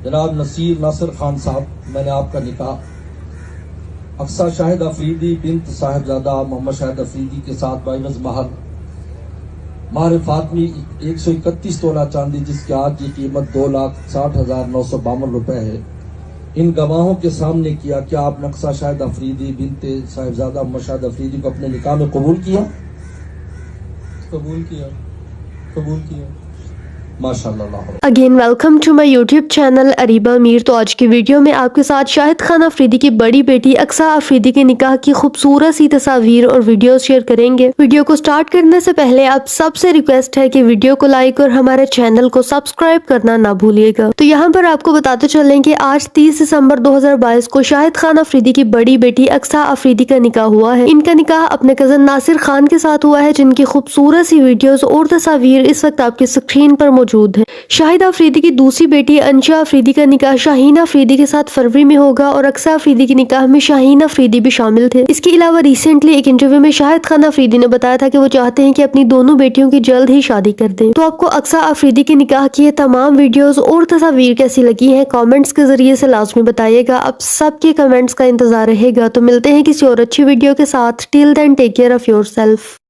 جناب ناصر خان صاحب، میں نے آپ کا نکاح اقصیٰ شاہد افریدی بنت صاحبزادہ محمد شاہد افریدی کے ساتھ بعوض مہر فاطمی 131 تولہ چاندی، جس کی آج کی قیمت 2,60,952 روپے ہے، ان گواہوں کے سامنے کیا۔ کیا آپ نے اقصیٰ شاہد افریدی بنت صاحبزادہ محمد شاہد افریدی کو اپنے نکاح میں قبول کیا؟ قبول کیا۔ ماشاءاللہ۔ Again welcome to my YouTube channel Areeba Mir. تو آج کی ویڈیو میں آپ کے ساتھ شاہد خان افریدی کی بڑی بیٹی اقصیٰ افریدی کے نکاح کی خوبصورت سی تصاویر اور ویڈیوز شیئر کریں گے۔ ویڈیو کو سٹارٹ کرنے سے پہلے آپ سب سے ریکویسٹ ہے کہ ویڈیو کو لائک اور ہمارے چینل کو سبسکرائب کرنا نہ بھولیے گا۔ تو یہاں پر آپ کو بتاتے چلیں کہ آج 30 دسمبر 2022 کو شاہد خان افریدی کی بڑی بیٹی اقصیٰ افریدی کا نکاح ہوا ہے۔ ان کا نکاح اپنے کزن ناصر خان کے ساتھ ہوا ہے، جن کی خوبصورت سی ویڈیوز اور تصاویر اس وقت آپ کی اسکرین پر موجود ہے۔ شاہد افریدی کی دوسری بیٹی انشا افریدی کا نکاح شاہین افریدی کے ساتھ فروری میں ہوگا، اور اقصیٰ افریدی کے نکاح میں شاہین افریدی بھی شامل تھے۔ اس کے علاوہ ریسنٹلی ایک انٹرویو میں شاہد خان افریدی نے بتایا تھا کہ وہ چاہتے ہیں کہ اپنی دونوں بیٹیوں کی جلد ہی شادی کر دیں۔ تو آپ کو اقصیٰ افریدی کے نکاح کی یہ تمام ویڈیوز اور تصاویر کیسی لگی ہیں کامنٹس کے ذریعے سے لازمی بتائیے گا۔ اب سب کے کمنٹس کا انتظار رہے گا۔ تو ملتے ہیں کسی اور اچھی ویڈیو کے ساتھ۔ Till then take care of your self.